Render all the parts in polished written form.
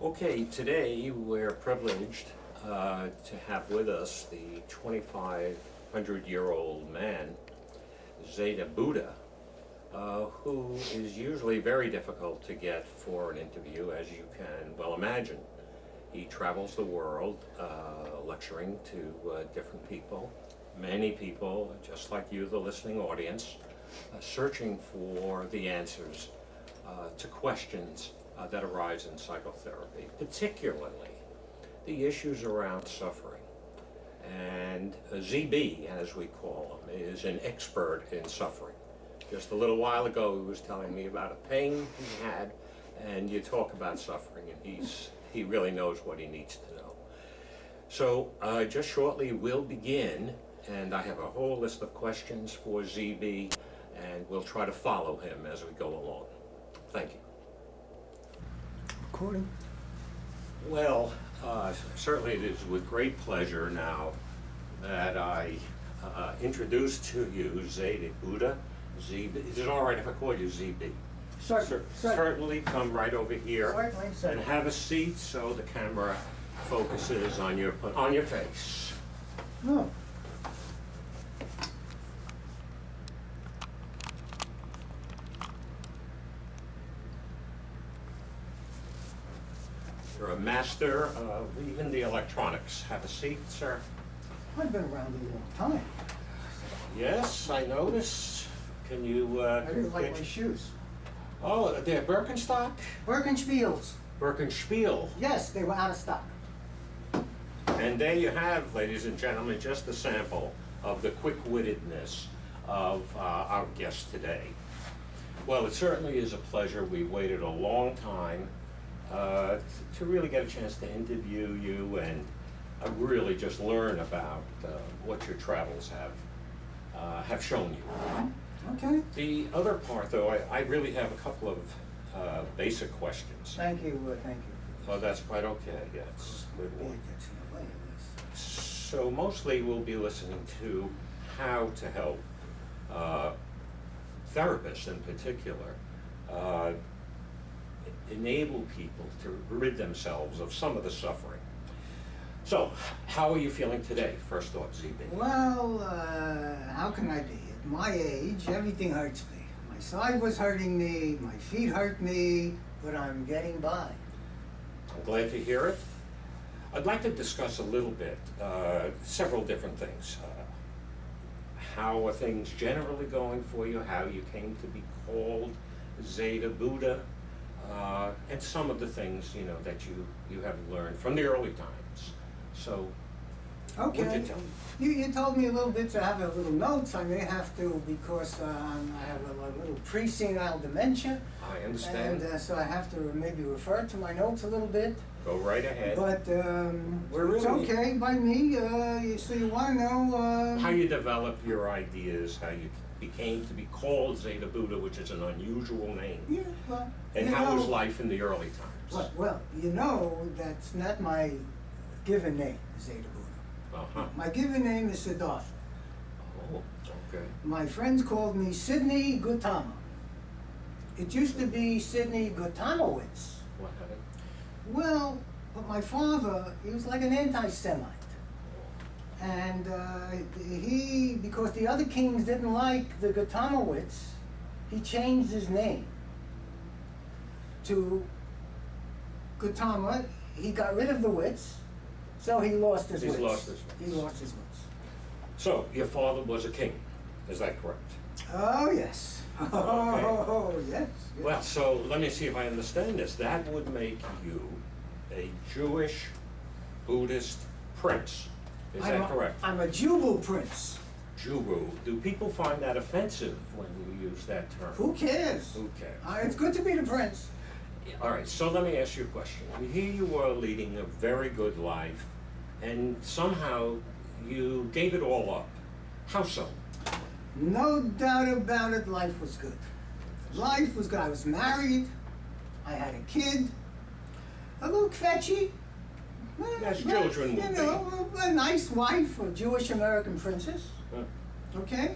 Okay, today we're privileged to have with us the 2,500-year-old man, Zaida Buddha, who is usually very difficult to get for an interview, as you can well imagine. He travels the world lecturing to different people, many people, just like you, the listening audience, searching for the answers to questions that arise in psychotherapy, particularly the issues around suffering. And ZB, as we call him, is an expert in suffering. Just a little while ago he was telling me about a pain he had, and you talk about suffering, and he really knows what he needs to know. So just shortly we'll begin, and I have a whole list of questions for ZB, and we'll try to follow him as we go along. Thank you. Recording. Well, certainly it is with great pleasure now that I introduce to you Zaida Buddha. ZB. Is it all right if I call you ZB? Certainly. Come right over here and have a seat so the camera focuses on your face. Oh. You're a master of even the electronics. Have a seat, sir. I've been around a long time. Yes, I noticed. Can you... I didn't like my shoes. Oh, they're Birkenstock? Birkenspiels. Birkenspiel. Yes, they were out of stock. And there you have, ladies and gentlemen, just a sample of the quick-wittedness of our guest today. Well, it certainly is a pleasure. We've waited a long time to really get a chance to interview you and really just learn about what your travels have shown you. Okay. The other part, though, I really have a couple of basic questions. Thank you, thank you. Oh, that's quite okay, yes. Good Boy, one. gets in the way of this. So mostly we'll be listening to how to help therapists in particular enable people to rid themselves of some of the suffering. So, how are you feeling today? First thought, ZB. Well, how can I be? At my age, everything hurts me. My side was hurting me, my feet hurt me, but I'm getting by. I'm glad to hear it. I'd like to discuss a little bit, several different things. How are things generally going for you? How you came to be called Zaida Buddha? And some of the things, you know, that you have learned from the early times. So, Okay. would you tell me? You told me a little bit to have a little notes. I may have to because I have a little pre-senile dementia. I understand. And so I have to maybe refer to my notes a little bit. Go right ahead. But We're it's really- okay by me. So you want to know... How you develop your ideas, how you became to be called Zaida Buddha, which is an unusual name. Yeah, well... And you how know, was life in the early times? well, you know, that's not my given name, Zaida Buddha. Uh-huh. My given name is Siddhartha. Oh, okay. My friends called me Sidney Gautama. It used to be Sidney Gautamowitz. What happened? Well, but my father, he was like an anti-Semite. And because the other kings didn't like the Gautamowitz, he changed his name to Gautama. He got rid of the wits, so he lost his wits. He's lost his wits. He lost his wits. So, your father was a king, is that correct? Oh, yes. Oh, yes. Well, so let me see if I understand this. That would make you a Jewish Buddhist prince. Is that correct? I'm a Jubal prince. Juru. Do people find that offensive when you use that term? Who cares? Who cares? It's good to be the prince. All right, so let me ask you a question. Here you were leading a very good life, and somehow you gave it all up. How so? No doubt about it, life was good. Life was good. I was married. I had a kid. A little kvetchy. As children would you know, a nice wife, a Jewish American princess. Okay?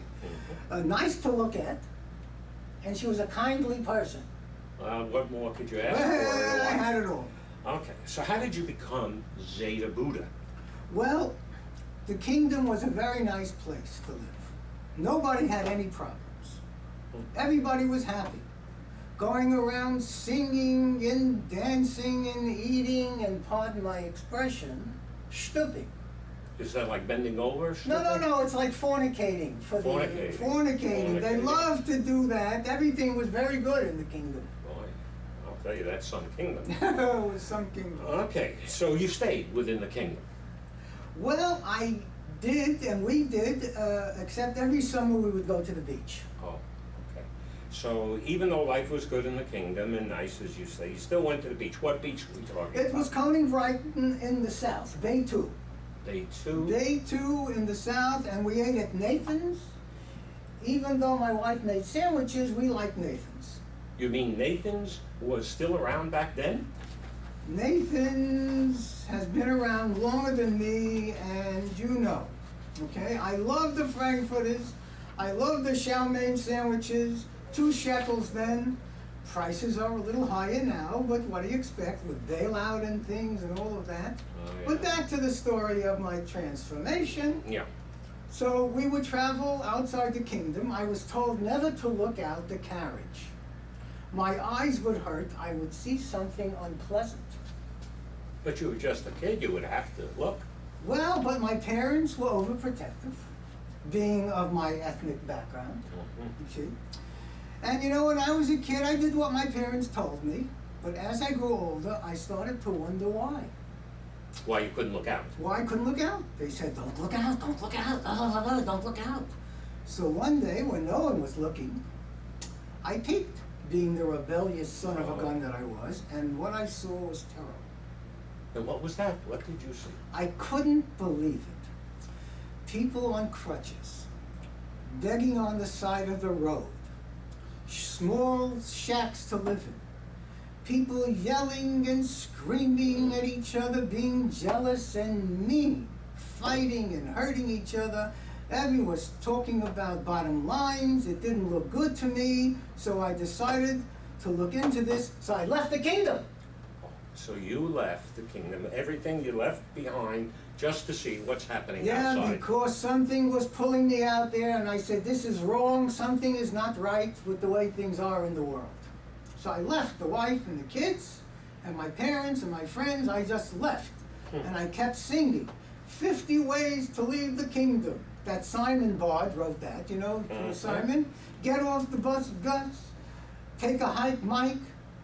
Nice to look at. And she was a kindly person. What more could you ask Well, for? I had it all. Okay, so how did you become Zaida Buddha? Well, the kingdom was a very nice place to live. Nobody had any problems. Everybody was happy. Going around singing and dancing and eating and, pardon my expression, stooping. Is that like bending over? No, it's like fornicating. Fornicating. They love to do that. Everything was very good in the kingdom. Boy, I'll tell you, that's some kingdom. It was some kingdom. Okay, so you stayed within the kingdom. Well, I did, and we did, except every summer we would go to the beach. Oh, okay. So even though life was good in the kingdom and nice, as you say, you still went to the beach. What beach were we talking about? It was Coney Brighton in the south, Bay 2. Day 2? Day 2 in the south, and we ate at Nathan's. Even though my wife made sandwiches, we liked Nathan's. You mean Nathan's was still around back then? Nathan's has been around longer than me, and you know. Okay, I love the Frankfurters. I love the chow mein sandwiches. 2 shekels then. Prices are a little higher now, but what do you expect with bailout and things and all of that? Oh, yeah. But back to the story of my transformation. Yeah. So we would travel outside the kingdom. I was told never to look out the carriage. My eyes would hurt. I would see something unpleasant. But you were just a kid, you would have to look. Well, but my parents were overprotective, being of my ethnic background, you see. And you know, when I was a kid, I did what my parents told me. But as I grew older, I started to wonder why. Why you couldn't look out? Why I couldn't look out? They said, don't look out, don't look out, don't look out. So one day, when no one was looking, I peeked, being the rebellious son of a gun that I was, and what I saw was terrible. And what was that? What did you see? I couldn't believe it. People on crutches, begging on the side of the road, small shacks to live in, people yelling and screaming at each other, being jealous and mean, fighting and hurting each other. Everyone was talking about bottom lines. It didn't look good to me, so I decided to look into this, so I left the kingdom. So you left the kingdom, everything you left behind, just to see what's happening outside. Yeah, because something was pulling me out there, and I said, this is wrong, something is not right with the way things are in the world. So I left the wife and the kids, and my parents and my friends. I just left, and I kept singing, 50 Ways to Leave the Kingdom. That Simon Bard wrote that, you know, Simon. Get off the bus, Gus, take a hike, Mike.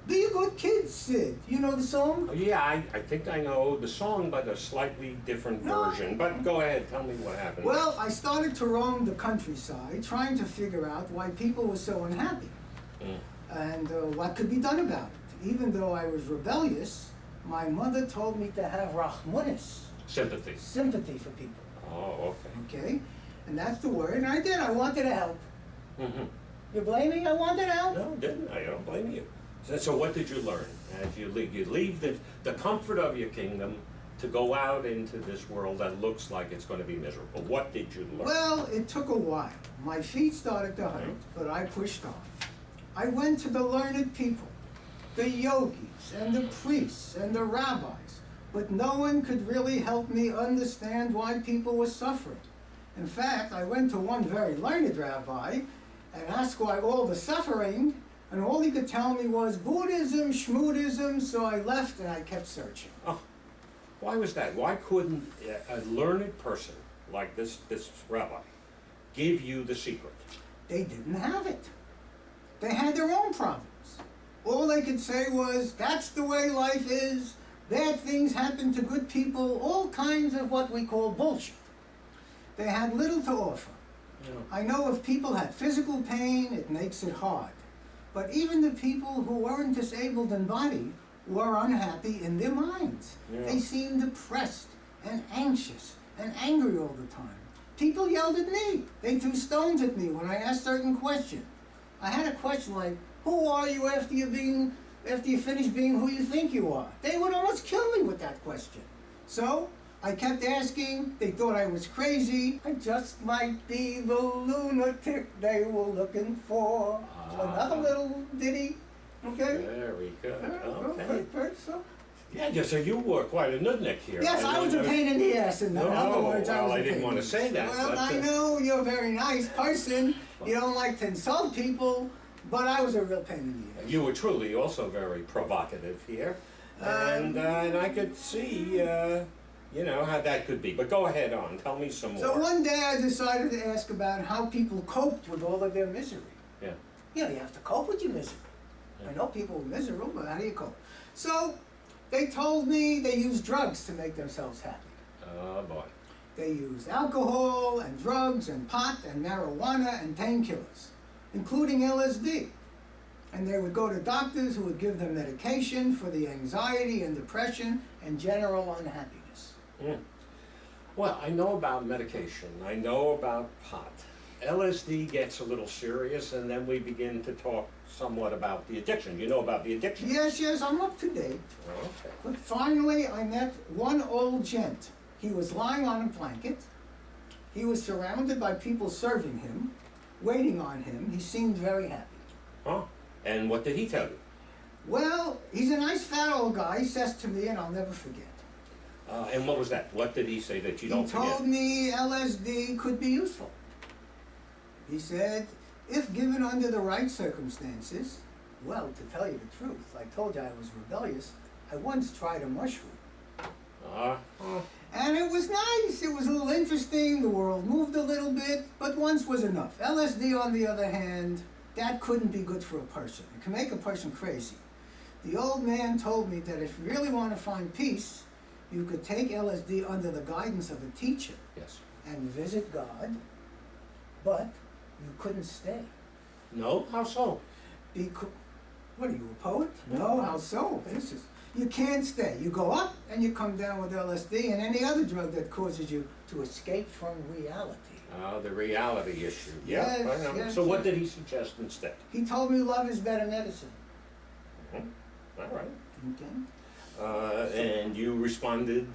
Be a good kid, Sid. You know the song? Yeah, I think I know the song, but a slightly different version. But go ahead, tell me what happened. Well, I started to roam the countryside, trying to figure out why people were so unhappy, and what could be done about it. Even though I was rebellious, my mother told me to have rahmunis, Sympathy. sympathy for people. Oh, okay. Okay? And that's the word, and I did. I wanted to help. You blame me? I wanted to help. No, didn't I? I don't blame you. So what did you learn as you leave? You leave the comfort of your kingdom to go out into this world that looks like it's going to be miserable. What did you learn? Well, it took a while. My feet started to hurt, but I pushed on. I went to the learned people, the yogis and the priests and the rabbis, but no one could really help me understand why people were suffering. In fact, I went to one very learned rabbi and asked why all the suffering, and all he could tell me was Buddhism, Schmoodism, so I left and I kept searching. Oh, why was that? Why couldn't a learned person like this rabbi give you the secret? They didn't have it. They had their own problems. All they could say was, that's the way life is, bad things happen to good people, all kinds of what we call bullshit. They had little to offer. Yeah. I know if people had physical pain, it makes it hard. But even the people who weren't disabled in body were unhappy in their minds. Yeah. They seemed depressed and anxious and angry all the time. People yelled at me. They threw stones at me when I asked certain questions. I had a question like, who are you after you finish being who you think you are? They would almost kill me with that question. So I kept asking. They thought I was crazy. I just might be the lunatic they were looking for. Another little ditty. Okay? Very good. Okay. So Yeah, just so you were quite a nudnik here. Yes, I was a pain in the ass. In other words, I was a didn't pain want in to the say ass. that. Well, but, I know you're a very nice person. You don't like to insult people, but I was a real pain in the ass. You were truly also very provocative here, and I could see, you know, how that could be. But go ahead on, tell me some more. So one day I decided to ask about how people coped with all of their misery. Yeah. You know, you have to cope with your misery. Yeah. I know people are miserable, but how do you cope? So they told me they use drugs to make themselves happy. Oh boy. They use alcohol and drugs and pot and marijuana and painkillers, including LSD. And they would go to doctors who would give them medication for the anxiety and depression and general unhappiness. Mm. Well, I know about medication. I know about pot. LSD gets a little serious, and then we begin to talk somewhat about the addiction. You know about the addiction? Yes, I'm up to date. Oh, okay. But finally, I met one old gent. He was lying on a blanket. He was surrounded by people serving him, waiting on him. He seemed very happy. Huh? And what did he tell you? Well, he's a nice fat old guy, he says to me, and I'll never forget. And what was that? What did he say that you don't He forget? told me LSD could be useful. He said, if given under the right circumstances, well, to tell you the truth, I told you I was rebellious. I once tried a mushroom. And it was nice, it was a little interesting, the world moved a little bit, but once was enough. LSD, on the other hand, that couldn't be good for a person. It can make a person crazy. The old man told me that if you really want to find peace, you could take LSD under the guidance of a teacher. Yes. And visit God, but you couldn't stay. No? How so? Because, what are you, a poet? No, how so? This is, you can't stay. You go up and you come down with LSD and any other drug that causes you to escape from reality. The reality issue. Yes, I know. yes, So what yes. did he suggest instead? He told me love is better medicine. All right. Okay. And you responded,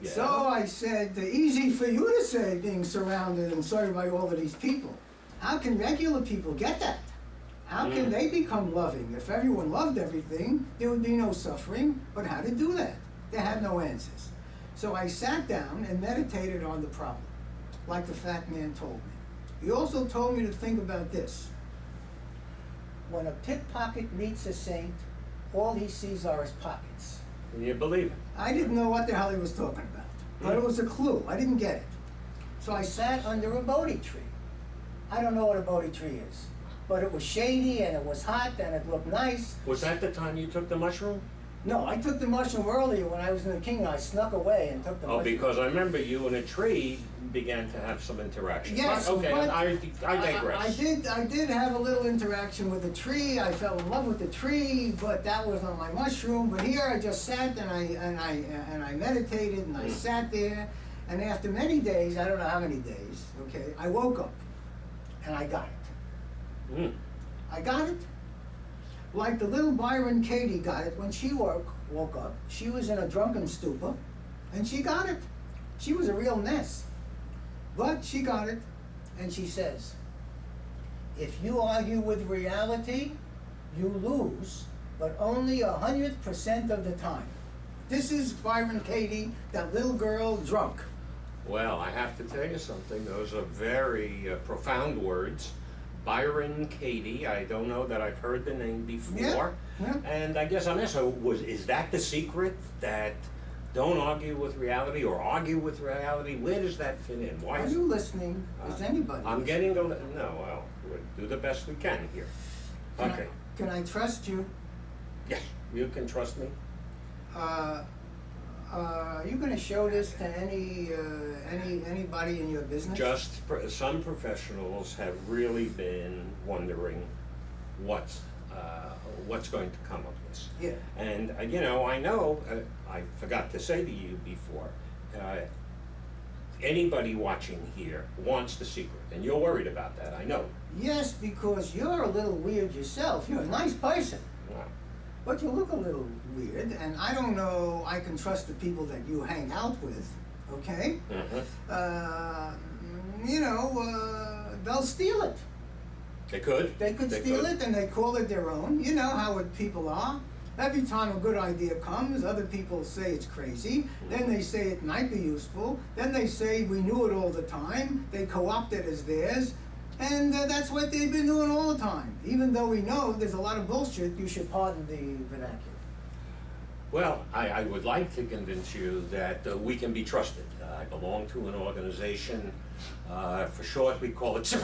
yeah. So I said, easy for you to say, being surrounded and served by all of these people. How can regular people get that? How can they become loving? If everyone loved everything, there would be no suffering. But how to do that? They had no answers. So I sat down and meditated on the problem, like the fat man told me. He also told me to think about this. When a pickpocket meets a saint, all he sees are his pockets. And you believe it? I didn't know what the hell he was talking about, but it was a clue. I didn't get it. So I sat under a Bodhi tree. I don't know what a Bodhi tree is, but it was shady and it was hot and it looked nice. Was that the time you took the mushroom? No, I took the mushroom earlier when I was in the King. I snuck away and took the mushroom. Oh, because I remember you and a tree began to have some interaction. Yes, but, okay, but I digress. I did have a little interaction with the tree. I fell in love with the tree, but that was on my mushroom. But here I just sat and I meditated and I sat there, and after many days, I don't know how many days, okay, I woke up and I got it. I got it. Like the little Byron Katie got it when she woke up. She was in a drunken stupor, and she got it. She was a real mess. But she got it, and she says, if you argue with reality, you lose, but only 100% of the time. This is Byron Katie, that little girl drunk. Well, I have to tell you something. Those are very profound words. Byron Katie, I don't know that I've heard the name before. Yeah. And I guess I'm asking, is that the secret, that don't argue with reality or argue with reality? Where does that fit in? Why Are is you listening? Is anybody I'm listening? getting no, well, we'll do the best we can here. Okay. Can I trust you? Yes, you can trust me. Are you going to show this to anybody in your business? Just some professionals have really been wondering what's going to come of this. Yeah. And you know, I know I forgot to say to you before. Anybody watching here wants the secret, and you're worried about that. I know. Yes, because you're a little weird yourself. You're a nice person. Wow. But you look a little weird, and I don't know I can trust the people that you hang out with, okay? You know, they'll steal it. They could. They could steal it, and they call it their own. You know how people are. Every time a good idea comes, other people say it's crazy. Then they say it might be useful. Then they say we knew it all the time. They co-opt it as theirs. And that's what they've been doing all the time. Even though we know there's a lot of bullshit, you should pardon the vernacular. Well, I would like to convince you that we can be trusted. I belong to an organization, for short we call it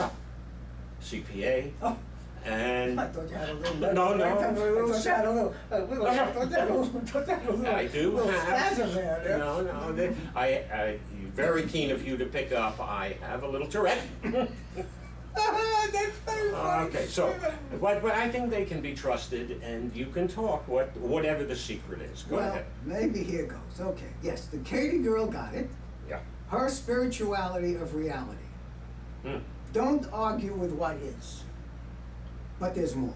CPA. Oh. And I thought you had a little. No, no. I thought you had a little. I do have. Spasm there. No. I very keen of you to pick up. I have a little Tourette. That's very funny. Okay, so, but I think they can be trusted, and you can talk whatever the secret is. Go ahead. Maybe here goes. Okay, yes, the Katie girl got it. Yeah. Her spirituality of reality. Don't argue with what is. But there's more.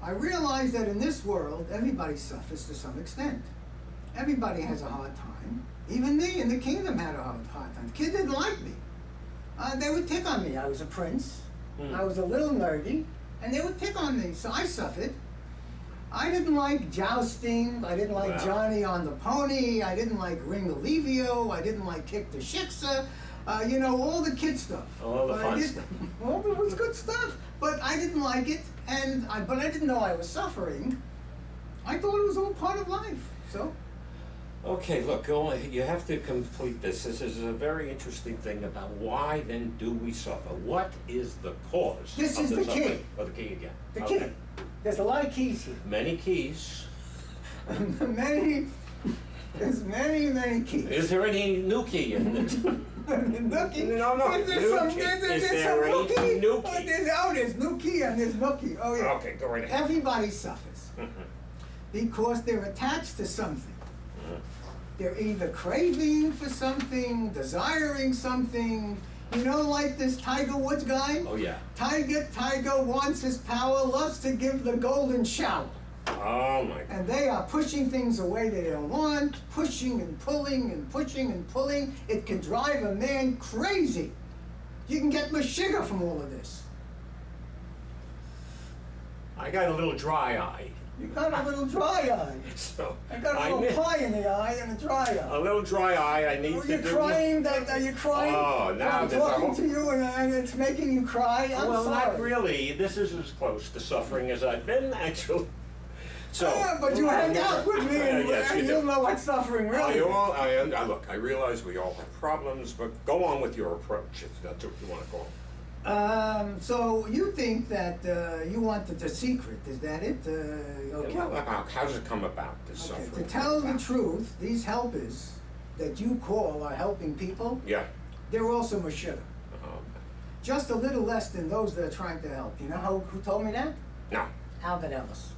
I realize that in this world, everybody suffers to some extent. Everybody has a hard time. Even me in the kingdom had a hard time. The kids didn't like me. They would pick on me. I was a prince. I was a little nerdy. And they would pick on me. So I suffered. I didn't like jousting. I didn't like Johnny on the pony. I didn't like Ring Olivio. I didn't like Kick the Shiksa. You know, all the kid stuff. All the fun stuff. Well, it was good stuff. But I didn't like it, but I didn't know I was suffering. I thought it was all part of life, so. Okay, look, you have to complete this. This is a very interesting thing about why then do we suffer? What is the cause This of is the suffering? key. Oh, the key again. The key. There's a lot of keys here. Many keys. There's many keys. Is there any new key in it? Nookie? No. Is there some nookie? New key? There's nookie and there's nookie. Oh, yeah. Okay, go right ahead. Everybody suffers because they're attached to something. They're either craving for something, desiring something. You know, like this Tiger Woods guy? Oh, yeah. Tiger wants his power, loves to give the golden shower. Oh, my God. And they are pushing things away they don't want, pushing and pulling and pushing and pulling. It can drive a man crazy. You can get sugar from all of this. I got a little dry eye. You got a little dry eye. So I got a little pie in the eye and a dry eye. A little dry eye. I need to do. Are you crying? Oh, now I'm there's a talking whole... to you and it's making you cry. I'm well, sorry. not really. This is as close to suffering as I've been, actually. So, yeah, but you hang out with me and yes, you you'll know what suffering really is. Look, I realize we all have problems, but go on with your approach, if that's what you want to call it. So you think that you wanted the secret, is that it? Okay. Well, how does it come about, this suffering? To tell the truth, these helpers that you call are helping people, yeah, they're also Meshuggah. Just a little less than those that are trying to help. You know who told me that? No. Albert Ellis.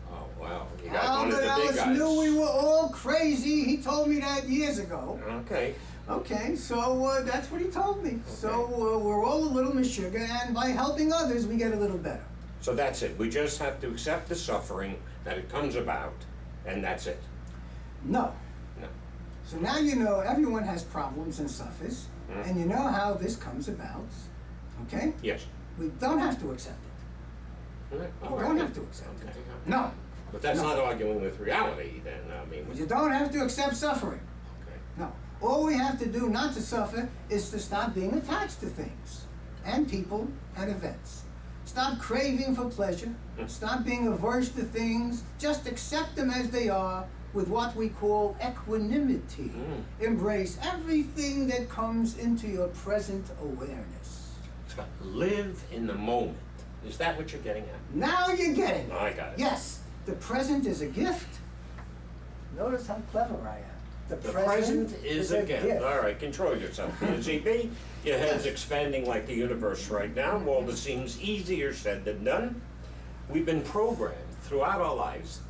Oh, wow. You got one of the big Ellis guys. knew we were all crazy. He told me that years ago. Okay. Okay, so that's what he told me. Okay. So we're all a little Meshuggah, and by helping others, we get a little better. So that's it. We just have to accept the suffering that it comes about, and that's it. No. No. So now you know everyone has problems and suffers, and you know how this comes about. Okay? Yes. We don't have to accept it. We don't have to accept it. No. But that's not arguing with reality, then. I mean, you don't have to accept suffering. Okay. No. All we have to do not to suffer is to stop being attached to things and people and events. Stop craving for pleasure. Stop being averse to things. Just accept them as they are with what we call equanimity. Embrace everything that comes into your present awareness. Live in the moment. Is that what you're getting at? Now you're getting it. I got it. Yes. The present is a gift. Notice how clever I am. The present is a gift. All right, control yourself. ZB, your head's expanding like the universe right now. Well, this seems easier said than done. We've been programmed throughout our lives.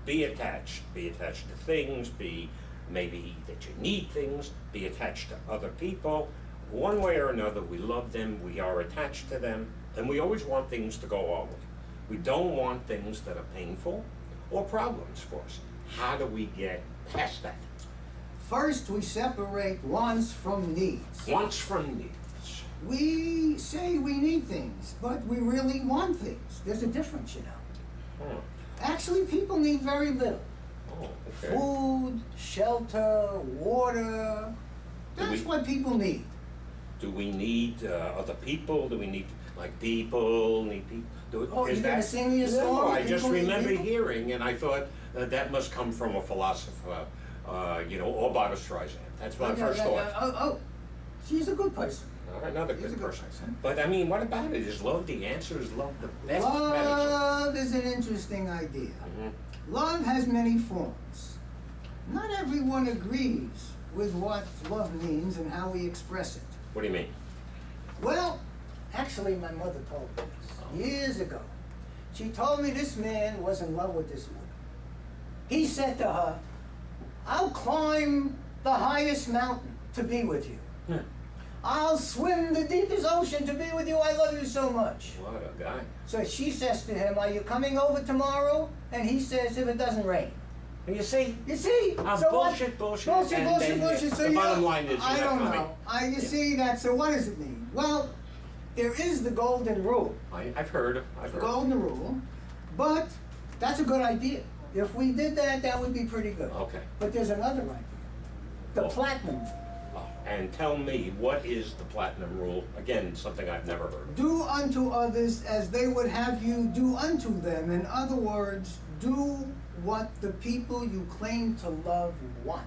Be attached to things, be maybe that you need things, be attached to other people. One way or another, we love them, we are attached to them, and we always want things to go our way. We don't want things that are painful or problems for us. How do we get past that? First, we separate wants from needs. Wants from needs. We say we need things, but we really want things. There's a difference, you know. Actually, people need very little. Oh, okay. Food, shelter, water. That's what people need. Do we need other people? Do we need, like, people need people? Oh, you're gonna sing me a song? No, I just People need remember people? hearing, and I thought that must come from a philosopher, or Barbra Streisand. That's my first thought. Oh, she's a good person. Another She's a good good person. person. But I mean, what about it? Is love the answer? Is love the best medicine? Love is an interesting idea. Mm-hmm. Love has many forms. Not everyone agrees with what love means and how we express it. What do you mean? Well, actually, my mother told me this years ago. She told me this man was in love with this woman. He said to her, "I'll climb the highest mountain to be with you. I'll swim the deepest ocean to be with you. I love you so much." What a guy. So she says to him, "Are you coming over tomorrow?" And he says, "If it doesn't rain." And you see? You see? Bullshit. So the bottom line is I you're don't not know. coming. See that? So what does it mean? Well, there is the golden rule. I've heard. Golden rule, but that's a good idea. If we did that, that would be pretty good. Okay. But there's another idea, the platinum rule. And tell me, what is the platinum rule? Again, something I've never heard of. Do unto others as they would have you do unto them. In other words, do what the people you claim to love want.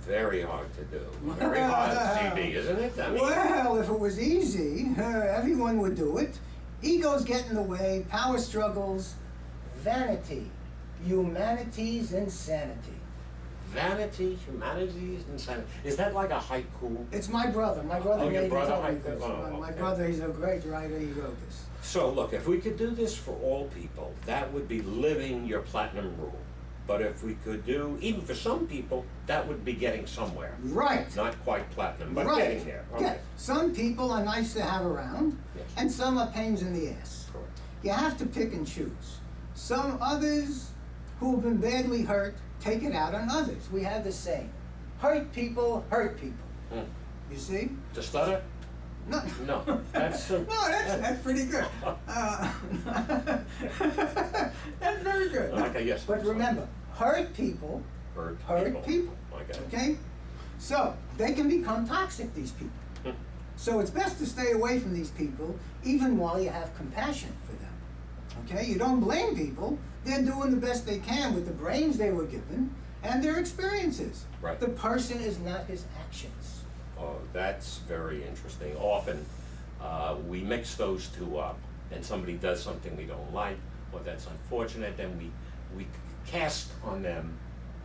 Very hard to do. Very hard to TV, isn't it? I mean, Well, if it was easy, everyone would do it. Egos get in the way, power struggles, vanity, humanity's insanity. vanity, humanities, insanity. Is that like a haiku? It's my brother. My brother Oh, your made brother me haiku? this. Oh, My okay. brother, he's a great writer. He wrote this. So look, if we could do this for all people, that would be living your platinum rule. But if we could do, even for some people, that would be getting somewhere. Right. Not quite platinum, but Right. getting there. Okay. Yeah. Some people are nice to have around, Yes. and some are pains in the ass. Correct. You have to pick and choose. Some others who have been badly hurt take it out on others. We have the saying, hurt people hurt people. Hmm. You see? To stutter? No. No. That's No, that's pretty good. That's very good. Okay, yes. But remember, hurt people Hurt hurt people. Okay. Okay? So, they can become toxic, these people. Hmm. So it's best to stay away from these people, even while you have compassion for them. Okay? You don't blame people. They're doing the best they can with the brains they were given and their experiences. Right. The person is not his actions. Oh, that's very interesting. Often, we mix those two up, and somebody does something we don't like, or that's unfortunate, then we cast on them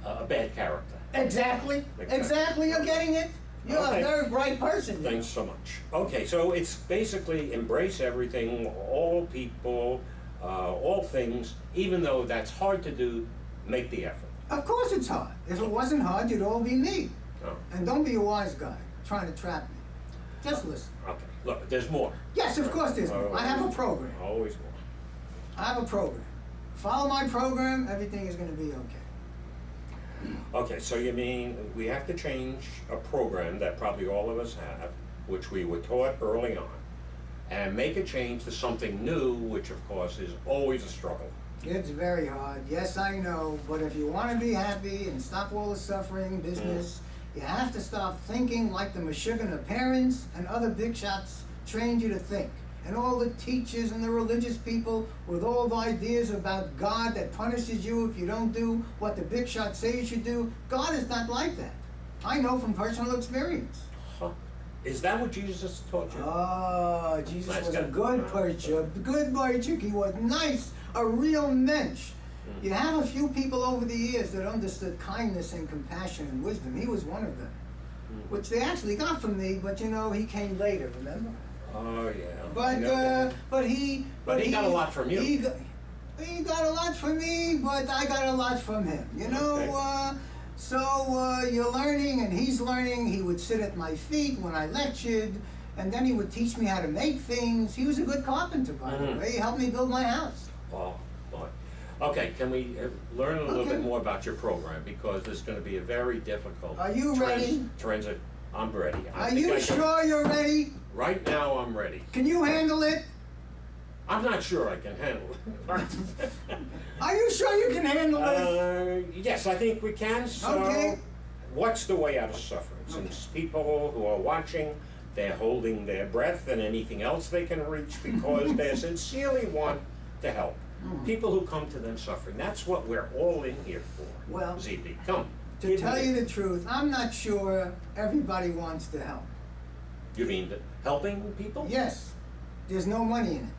a bad character. Exactly. Exactly. You're getting it. You're Okay. a very bright person. you Thanks so much. Okay, so it's basically embrace everything, all people, all things, even though that's hard to do, make the effort. know. Of course it's hard. If it wasn't hard, you'd all be me. Oh, And don't be a wise guy trying to trap me. Just listen. okay, look, there's more. Yes, of course there's more. I have a program. Always more. I have a program. Follow my program, everything is going to be okay. Okay, so you mean we have to change a program that probably all of us have, which we were taught early on, and make a change to something new, which of course is always a struggle. It's very hard. Yes, I know. But if you want to be happy and stop all the suffering business, you have to stop thinking like the Meshuggah parents and other big shots trained you to think. And all the teachers and the religious people with all the ideas about God that punishes you if you don't do what the big shots say you should do. God is not like that. I know from personal experience. Huh. Is that what Jesus taught you? Oh, Jesus Nice was guy. a good preacher. Good preacher. He was nice, a real mensch. You have a few people over the years that understood kindness and compassion and wisdom. He was one of them, which they actually got from me, but you know, he came later, remember? Oh, yeah. But he got a lot from you. He got a lot from me, but I got a lot from him. You know, Okay. So you're learning and he's learning. He would sit at my feet when I lectured, and then he would teach me how to make things. He was a good carpenter, by the way. He helped me build my house. Oh, boy. Okay, can we learn a little Okay. bit more about your program? Because it's going to be a very difficult Are you ready? transit. I'm ready. I Are think you I can- sure you're ready? Right now, I'm ready. Can you handle it? I'm not sure I can handle it. Are you sure you can handle it? Yes, I think we can. So, Okay. what's the way out of suffering? Since people who are watching, they're holding their breath and anything else they can reach because they sincerely want to help. People who come to them suffering, that's what we're all in here for. Well, ZB, come. To tell you the truth, I'm not sure everybody wants to help. You mean helping people? Yes, there's no money in it.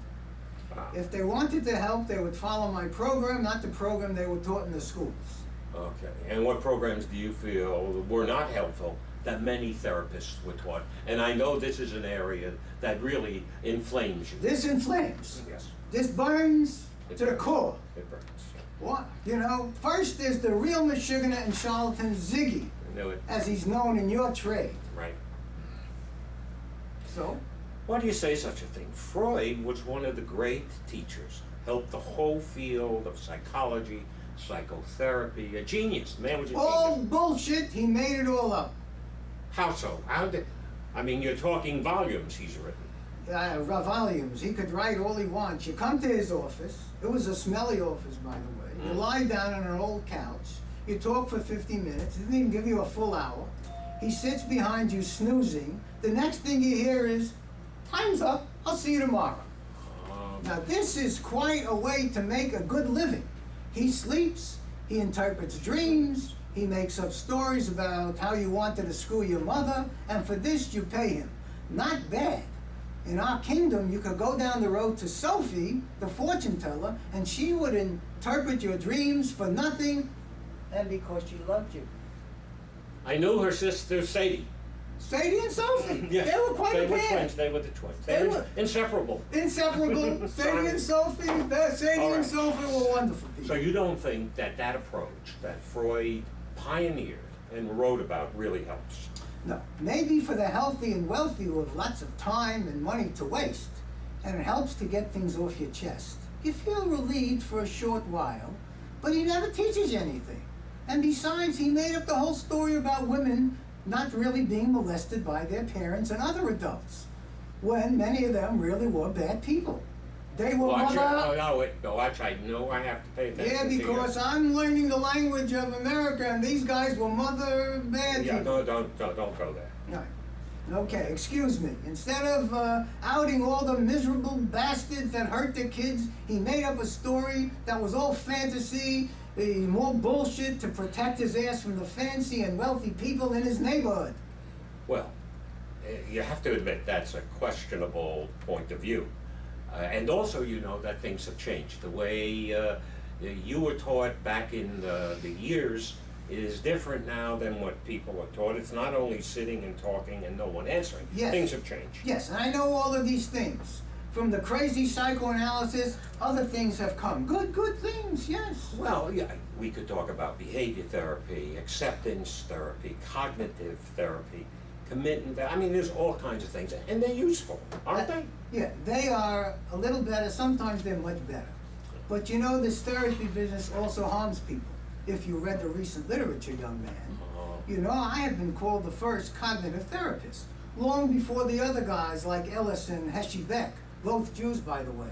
If they wanted to help, they would follow my program, not the program they were taught in the schools. Okay, and what programs do you feel were not helpful that many therapists were taught? And I know this is an area that really inflames you. This inflames. Yes. This burns to the core. It burns. What? You know, first there's the real Michiganer and charlatan Ziggy, I knew it. as he's known in your trade. Right. So? Why do you say such a thing? Freud was one of the great teachers, helped the whole field of psychology, psychotherapy, a genius. The man was a All genius. bullshit, he made it all up. How so? I mean, you're talking volumes he's written. Volumes, he could write all he wants. You come to his office, it was a smelly office, by the way. You lie down on an old couch, you talk for 50 minutes, he didn't even give you a full hour. He sits behind you snoozing. The next thing you hear is, time's up, I'll see you tomorrow. Now this is quite a way to make a good living. He sleeps, he interprets dreams, he makes up stories about how you wanted to screw your mother, and for this you pay him. Not bad. In our kingdom, you could go down the road to Sophie, the fortune teller, and she would interpret your dreams for nothing, and because she loved you. I knew her sister Sadie. Sadie and Sophie, Yes. they were quite a They were pair. twins. They were the twins. They They were- were inseparable. Inseparable. Sadie and Sophie, Sadie All and right. Sophie were wonderful people. So you don't think that that approach that Freud pioneered and wrote about really helps? No, maybe for the healthy and wealthy who have lots of time and money to waste, and it helps to get things off your chest. You feel relieved for a short while, but he never teaches you anything. And besides, he made up the whole story about women not really being molested by their parents and other adults, when many of them really were bad people. They were Watch it. mother... Oh, no, watch. I know I have to pay attention. Yeah, to you. because I'm learning the language of America, and these guys were mother bad Yeah, people. no, don't go there. Right. Okay, excuse me. Instead of outing all the miserable bastards that hurt their kids, he made up a story that was all fantasy, more bullshit to protect his ass from the fancy and wealthy people in his neighborhood. Well, you have to admit that's a questionable point of view. And also, you know that things have changed. The way you were taught back in the years is different now than what people are taught. It's not only sitting and talking and no one answering. Yes. Things have changed. Yes, and I know all of these things. From the crazy psychoanalysis, other things have come. Good things, yes. Well, yeah, we could talk about behavior therapy, acceptance therapy, cognitive therapy, commitment. I mean, there's all kinds of things, and they're useful, aren't they? Yeah, they are a little better. Sometimes they're much better. But you know, this therapy business also harms people. If you read the recent literature, young man, you know, I have been called the first cognitive therapist, long before the other guys like Ellis and Heshy Beck, both Jews, by the way.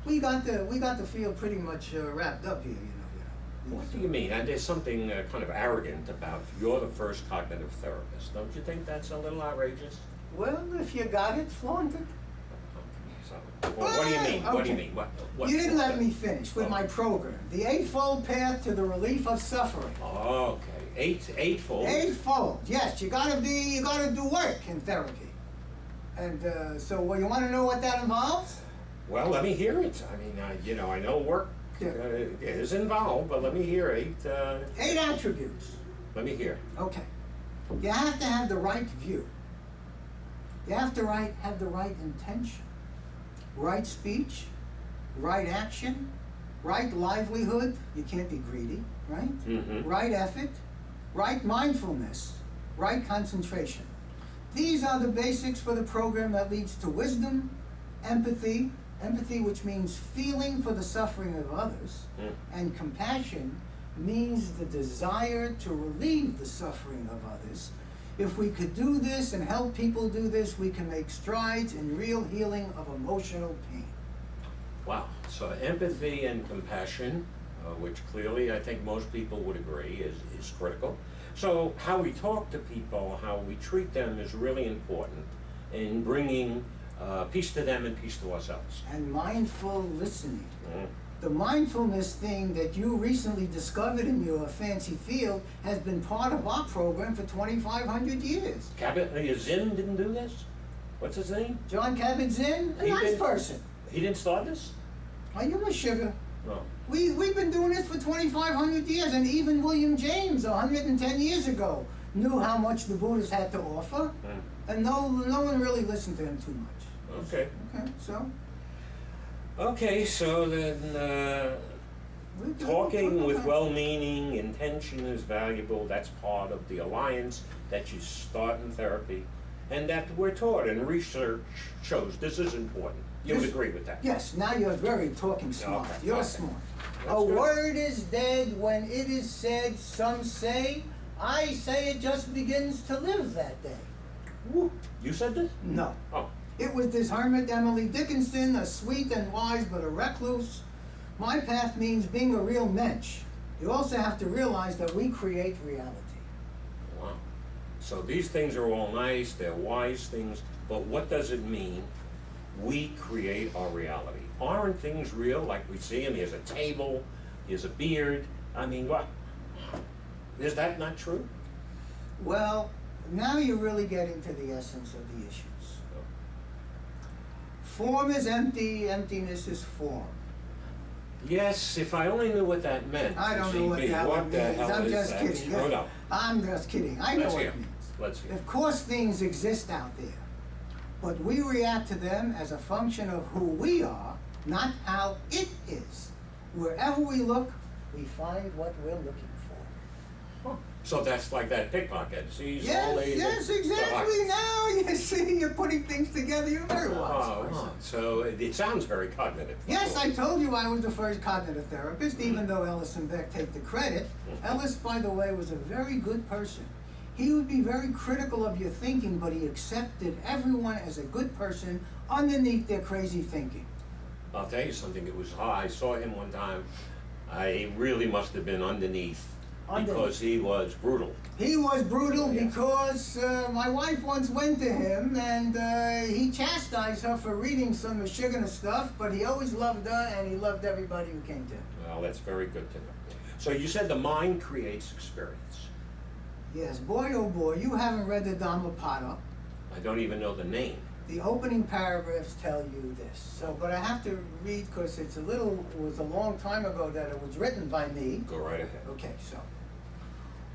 We got the field pretty much wrapped up here, you know. What do you mean? And there's something kind of arrogant about you're the first cognitive therapist. Don't you think that's a little outrageous? Well, if you got it, flaunt it. So, well, what do you mean? What do you mean? What You didn't let me finish with my program, the Eightfold Path to the Relief of Suffering. Okay, eightfold. Eightfold, yes. You gotta do work in therapy. And so, well, you want to know what that involves? Well, let me hear it. I mean, you know, I know work is involved, but let me hear eight. 8 attributes. Let me hear. Okay. You have to have the right view. You have to have the right intention. Right speech, right action, right livelihood. You can't be greedy, right? Mm-hmm. Right effort, right mindfulness, right concentration. These are the basics for the program that leads to wisdom, empathy, which means feeling for the suffering of others, and compassion means the desire to relieve the suffering of others. If we could do this and help people do this, we can make strides in real healing of emotional pain. Wow. So empathy and compassion, which clearly I think most people would agree is critical. So how we talk to people, how we treat them is really important in bringing peace to them and peace to ourselves. And mindful listening. Mm. The mindfulness thing that you recently discovered in your fancy field has been part of our program for 2,500 years. Kabat-Zinn didn't do this? What's his name? John Kabat-Zinn, a He nice did? person. He didn't start this? Are you a sugar? No. We've been doing this for 2,500 years, and even William James, 110 years ago, knew how much the Buddhists had to offer, and no one really listened to him too much. Okay. Okay, so? Okay, so then talking with well-meaning intention is valuable. That's part of the alliance that you start in therapy, and that we're taught, and research shows this is important. You would agree with that? Yes, now you're very talking smart. Okay, You're okay. smart. That's A good. word is dead when it is said, some say. I say it just begins to live that day. Woo. You said this? No. Oh. It was this hermit Emily Dickinson, a sweet and wise but a recluse. My path means being a real mensch. You also have to realize that we create reality. Wow. So these things are all nice, they're wise things, but what does it mean? We create our reality. Aren't things real like we see them? Here's a table, here's a beard. I mean, what? Is that not true? Well, now you're really getting to the essence of the issues. Form is empty, emptiness is form. Yes, if I only knew what that meant. I don't know what the hell it means. hell I'm is just that? kidding. No, no. I'm just kidding. I know Let's what hear. it means. Let's hear. Of course things exist out there, but we react to them as a function of who we are, not how it is. Wherever we look, we find what we're looking for. So that's like that pickpocket. See, Yes, exactly. Now you see, you're putting things together. You're a very wise person. So it sounds very cognitive. Yes, I told you I was the first cognitive therapist, even though Ellis and Beck take the credit. Ellis, by the way, was a very good person. He would be very critical of your thinking, but he accepted everyone as a good person underneath their crazy thinking. I'll tell you something. It was hard. I saw him one time. I really must have been underneath. Because he was brutal. He was brutal Yeah. because my wife once went to him and he chastised her for reading some Michigan stuff, but he always loved her and he loved everybody who came to him. Well, that's very good to know. So you said the mind creates experience. Yes, boy oh boy, you haven't read the Dhammapada. I don't even know the name. The opening paragraphs tell you this. So, but I have to read because it was a long time ago that it was written by me. Go right ahead. Okay, so.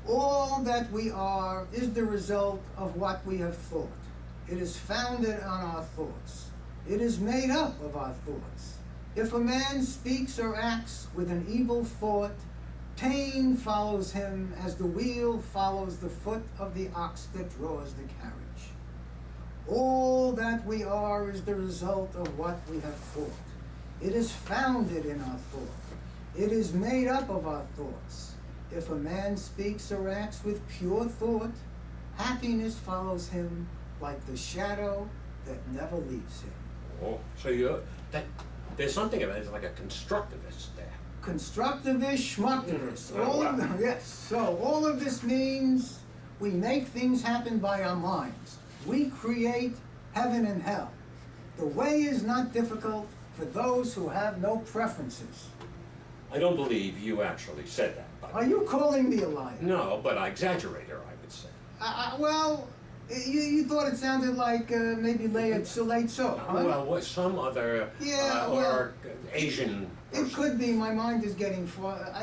All that we are is the result of what we have thought. It is founded on our thoughts. It is made up of our thoughts. If a man speaks or acts with an evil thought, pain follows him as the wheel follows the foot of the ox that draws the carriage. All that we are is the result of what we have thought. It is founded in our thought. It is made up of our thoughts. If a man speaks or acts with pure thought, happiness follows him like the shadow that never leaves him. Oh, so there's something about it. It's like a constructivist there. Constructivist, schmuctivist. Oh, wow. Yes. So all of this means we make things happen by our minds. We create heaven and hell. The way is not difficult for those who have no preferences. I don't believe you actually said that. Are you calling me a liar? No, but I exaggerated, I would say. Well, you thought it sounded like maybe Late So, huh? Well, what some other or Asian person. It could be. My mind is getting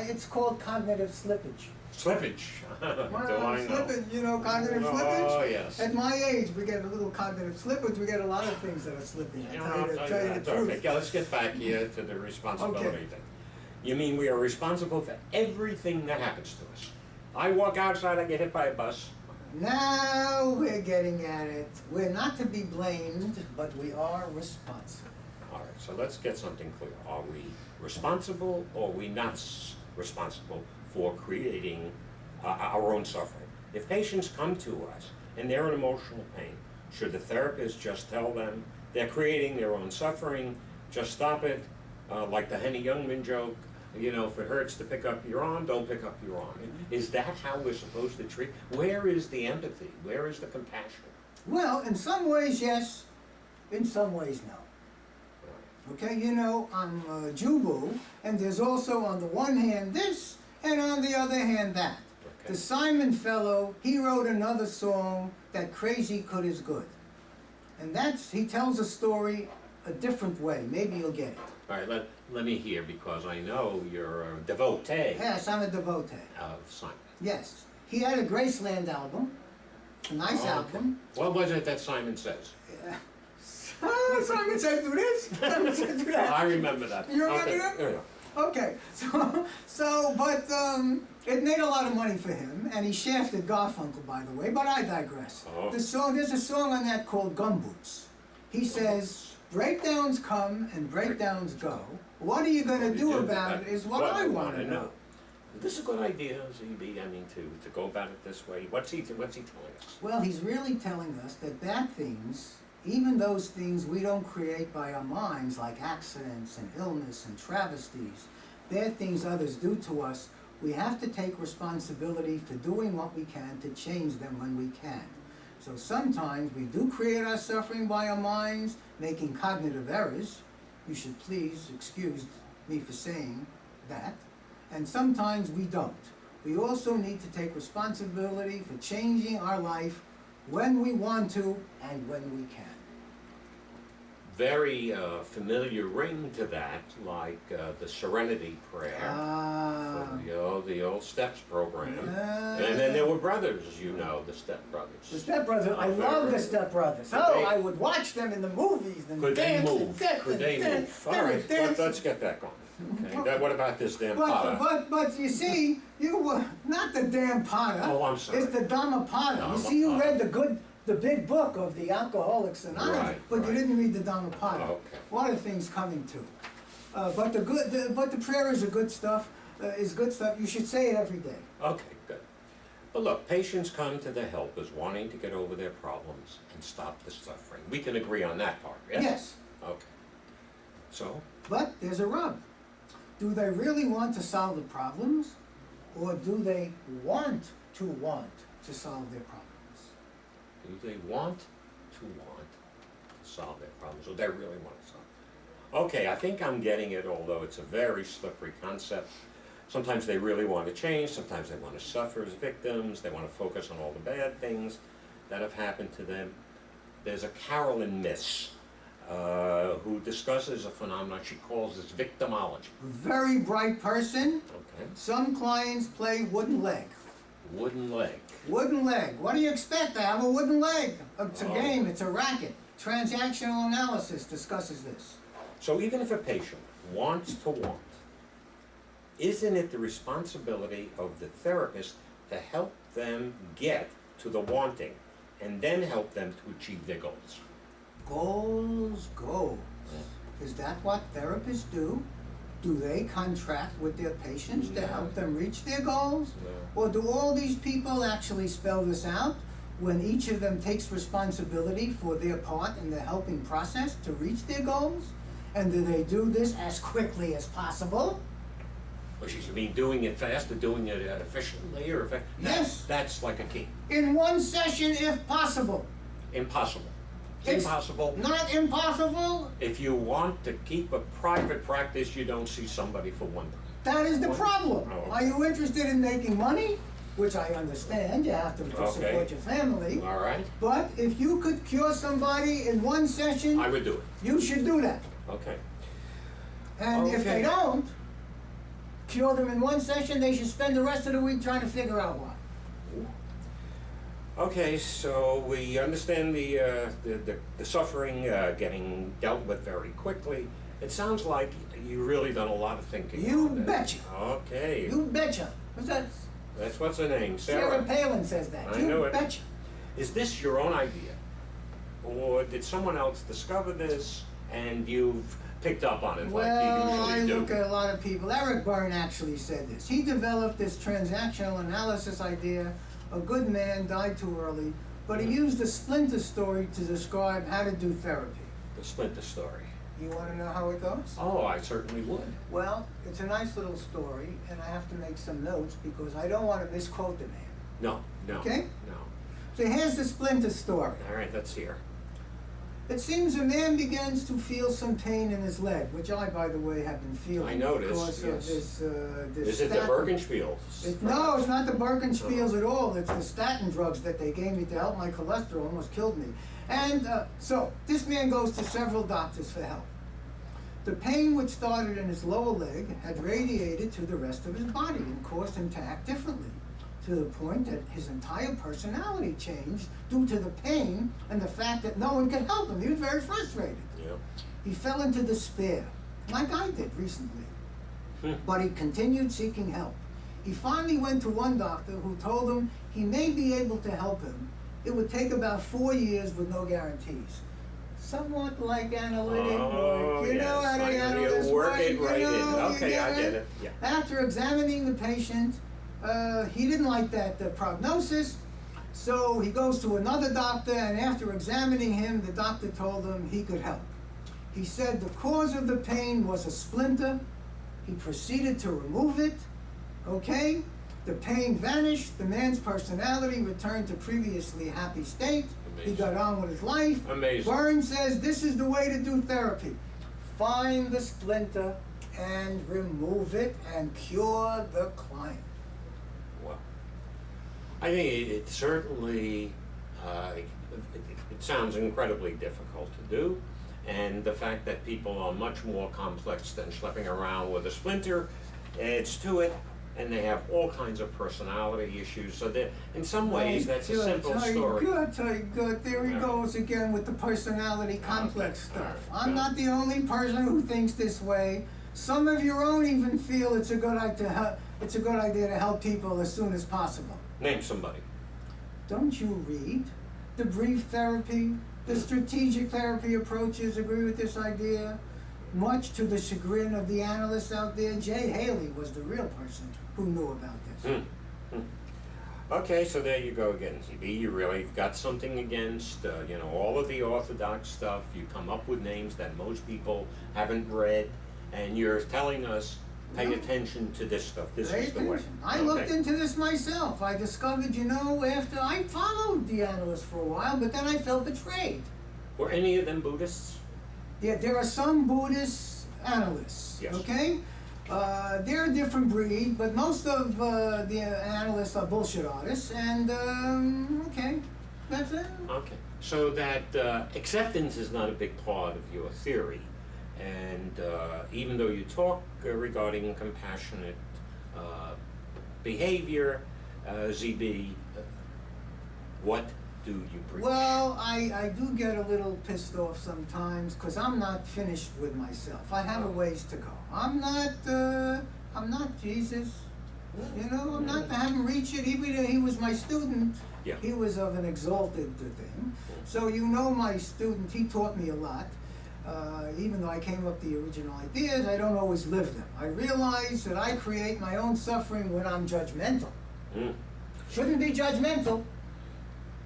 it's called cognitive slippage. Slippage. Do I know? Slippage, you know, cognitive slippage? Oh, yes. At my age, we get a little cognitive slippage. We get a lot of things that are slipping. I'll tell you the truth. Okay, let's get back here to the responsibility Okay. thing. You mean we are responsible for everything that happens to us? I walk outside, I get hit by a bus. Now we're getting at it. We're not to be blamed, but we are responsible. All right, so let's get something clear. Are we responsible or are we not responsible for creating our own suffering? If patients come to us and they're in emotional pain, should the therapist just tell them they're creating their own suffering, just stop it, Like the Henny Youngman joke, you know, if it hurts to pick up your arm, don't pick up your arm. Is that how we're supposed to treat? Where is the empathy? Where is the compassion? Well, in some ways, yes. In some ways, no. Okay, you know, I'm Jubu, and there's also on the one hand this, and on the other hand that. Okay. The Simon fellow, he wrote another song, That Crazy Good is Good. And he tells a story a different way. Maybe you'll get it. All right, let me hear, because I know you're a devotee Yes, I'm a devotee. of Simon. Yes. He had a Graceland album, a nice album. What was it that Simon says? Simon said do this, Simon said do that. I remember that. You remember Okay, that? yeah. Okay, but it made a lot of money for him, and he shafted Garfunkel, by the way, but I digress. Oh. There's a song on that called Gumboots. He says, breakdowns come and breakdowns go. What are you going to do about it is what I want to know. Is this a good idea, ZB? I mean, to go about it this way? What's he telling us? Well, he's really telling us that bad things, even those things we don't create by our minds, like accidents and illness and travesties, bad things others do to us, we have to take responsibility for doing what we can to change them when we can. So sometimes we do create our suffering by our minds, making cognitive errors. You should please excuse me for saying that. And sometimes we don't. We also need to take responsibility for changing our life when we want to and when we can. Very familiar ring to that, like the Serenity Prayer, from the old Steps program. And then there were brothers, you know, the Step Brothers. The Step Brothers, I love the Step Brothers. Oh, I would watch them in the movies. And Could they dance move? and dance Could they and move? dance All and right, dance. let's get that going. Okay. What about this damn Potter? But you see, not the damn Potter. Oh, I'm sorry. It's the Dhammapada. You see, you read the big book of the Alcoholics Anonymous, Right, but right. you didn't read the Dhammapada. Okay. What are things coming to? But the prayer is good stuff. You should say it every day. Okay, good. But look, patients come to the helpers wanting to get over their problems and stop the suffering. We can agree on that part, yes? Yes. Okay. So? But there's a rub. Do they really want to solve the problems, or do they want to solve their problems? Do they want to solve their problems, or they really want to solve? Okay, I think I'm getting it, although it's a very slippery concept. Sometimes they really want to change, sometimes they want to suffer as victims, they want to focus on all the bad things that have happened to them. There's a Carolyn Miss who discusses a phenomenon she calls this victimology. Very bright person. Okay. Some clients play wooden leg. Wooden leg. Wooden leg. What do you expect? I have a wooden leg. It's a Oh. game. It's a racket. Transactional analysis discusses this. So even if a patient wants to want, isn't it the responsibility of the therapist to help them get to the wanting and then help them to achieve their goals? Goals. Is that what therapists do? Do they contract with their patients to No. help them reach their goals? No. Or do all these people actually spell this out when each of them takes responsibility for their part in the helping process to reach their goals? And do they do this as quickly as possible? Well, you mean doing it fast or doing it efficiently or Yes. That's like a key. In one session, if possible. Impossible. It's Impossible. Not impossible. If you want to keep a private practice, you don't see somebody for one time. That is the problem. Oh, okay. Are you interested in making money? Which I understand, you have to Okay. support your family. All right? But if you could cure somebody in one session, I would do it. you should do that. Okay. And if they Okay. don't cure them in one session, they should spend the rest of the week trying to figure out why. Okay, so we understand the suffering getting dealt with very quickly. It sounds like you've really done a lot of thinking. You on this. betcha. Okay. You betcha. What's that? What's her name? Sarah Palin says that. I You knew it. betcha. Is this your own idea? Or did someone else discover this and you've picked up on it like you Well, I usually do? look at a lot of people. Eric Byrne actually said this. He developed this transactional analysis idea. A good man died too early, but he used the Splinter story to describe how to do therapy. The Splinter story. You want to know how it goes? Oh, I certainly would. Well, it's a nice little story, and I have to make some notes because I don't want to misquote the man. No, no. Okay? No. So here's the splinter story. All right, let's hear. It seems a man begins to feel some pain in his leg, which I, by the way, have been feeling. I noticed, because of yes. this Is it the statin. Birkenspiel? No, it's not the Birkenspiels at all. It's the statin drugs that they gave me to help my cholesterol. Almost killed me. And so this man goes to several doctors for help. The pain, which started in his lower leg, had radiated to the rest of his body and caused him to act differently, to the point that his entire personality changed due to the pain and the fact that no one could help him. He was very frustrated. Yeah. He fell into despair, like I did recently. But he continued seeking help. He finally went to one doctor who told him he may be able to help him. It would take about 4 years with no guarantees. Somewhat like analytic work. You know how to analyze work work. it right in. You Okay, I get it. Yeah. After examining the patient, he didn't like that prognosis, so he goes to another doctor, and after examining him, the doctor told him he could help. He said the cause of the pain was a splinter. He proceeded to remove it. Okay? The pain vanished. The man's personality returned to previously happy state. Amazing. He got on with his life. Amazing. Burns says this is the way to do therapy. Find the splinter and remove it and cure the client. Well, I think it certainly, it sounds incredibly difficult to do. And the fact that people are much more complex than schlepping around with a splinter adds to it. And they have all kinds of personality issues. So that, in some ways, that's a simple story. Good. There he Yeah. goes again with the personality complex Okay. stuff. All right. I'm not the only person who thinks this way. Some of your own even feel it's a good idea to help people as soon as possible. Name somebody. Don't you read the brief therapy, the strategic therapy approaches agree with this idea? Much to the chagrin of the analysts out there, Jay Haley was the real person who knew about this. Okay, so there you go again, CB. You really got something against, all of the orthodox stuff. You come up with names that most people haven't read, and you're telling us, pay No. attention to this stuff. This Pay is the way. attention. I looked into this myself. I discovered, after I followed the analysts for a while, but then I felt betrayed. Were any of them Buddhists? Yeah, there are some Buddhist analysts, Yes. okay? They're a different breed, but most of the analysts are bullshit artists, and, okay, that's it. Okay. So that acceptance is not a big part of your theory. And even though you talk regarding compassionate behavior, ZB, what do you preach? Well, I do get a little pissed off sometimes because I'm not finished with myself. I have a ways to go. I'm not Jesus. I'm not, I haven't reached it. He was my student. Yeah. He was of an exalted thing. So my student, he taught me a lot. Even though I came up with the original ideas, I don't always live them. I realize that I create my own suffering when I'm judgmental. Shouldn't be judgmental.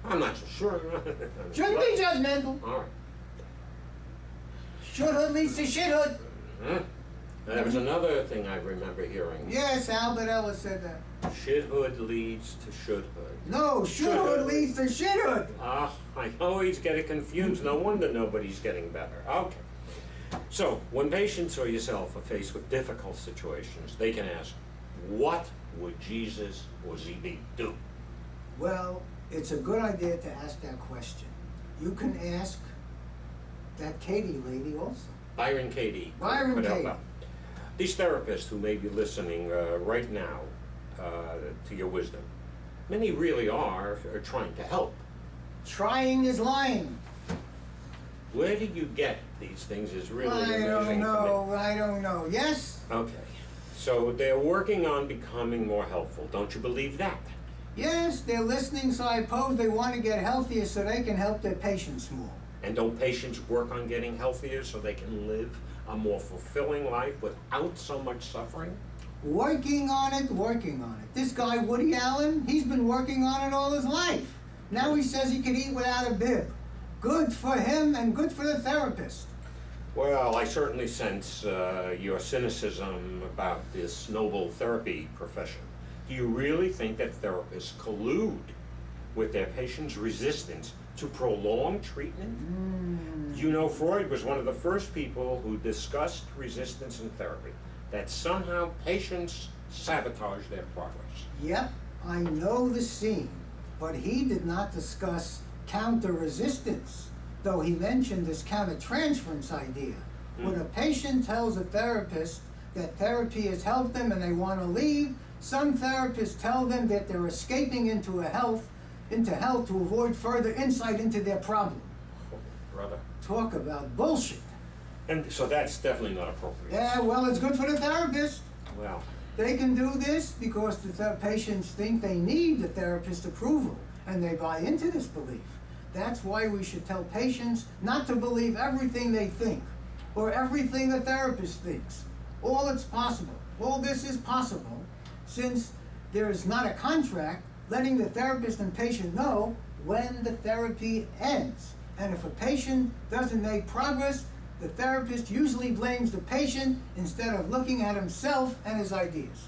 I'm not so sure. Shouldn't be judgmental. All right. Shoulda leads to shithood. There was another thing I remember hearing. Yes, Albert Ellis said that. Shithood leads to shoulդhood. No, shoulda leads to shithood. I always get it confused. No wonder nobody's getting better. Okay. So, when patients or yourself are faced with difficult situations, they can ask, what would Jesus or ZB do? Well, it's a good idea to ask that question. You can ask that Katie lady also. Byron Katie. Byron could help Katie. out. These therapists who may be listening right now to your wisdom, many really are trying to help. Trying is lying. Where do you get these things is really amazing I don't to me. know. I don't know. Yes? Okay. So they're working on becoming more helpful. Don't you believe that? Yes, they're listening, so I suppose they want to get healthier so they can help their patients more. And don't patients work on getting healthier so they can live a more fulfilling life without so much suffering? Working on it, working on it. This guy, Woody Allen, he's been working on it all his life. Now he says he can eat without a bib. Good for him and good for the therapist. Well, I certainly sense your cynicism about this noble therapy profession. Do you really think that therapists collude with their patients' resistance to prolonged treatment? You know, Freud was one of the first people who discussed resistance in therapy, that somehow patients sabotage their progress. Yep, I know the scene, but he did not discuss counter-resistance, though he mentioned this counter-transference idea. When a patient tells a therapist that therapy has helped them and they want to leave, some therapists tell them that they're escaping into health to avoid further insight into their problem. Oh, brother. Talk about bullshit. And so that's definitely not appropriate. Yeah, well, it's good for the therapist. Well, They can do this because the patients think they need the therapist's approval, and they buy into this belief. That's why we should tell patients not to believe everything they think, or everything the therapist thinks. All this is possible, since there is not a contract letting the therapist and patient know when the therapy ends. And if a patient doesn't make progress, the therapist usually blames the patient instead of looking at himself and his ideas.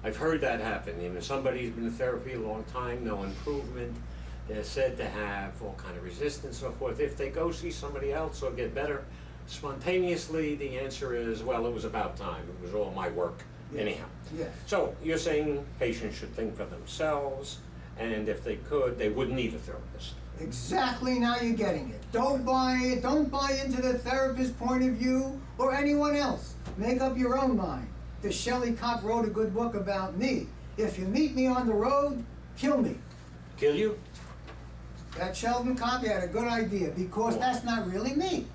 I've heard that happen. You know, somebody's been in therapy a long time, no improvement. They're said to have all kind of resistance and so forth. If they go see somebody else or get better, spontaneously the answer is, well, it was about time. It was all my work anyhow. Yes. So you're saying patients should think for themselves, and if they could, they wouldn't need a therapist. Exactly, now you're getting it. Don't buy into the therapist's point of view or anyone else. Make up your own mind. The Shelley Cop wrote a good book about me. If you meet me on the road, kill me. Kill you? That Sheldon Cop had a good idea, because that's not really me.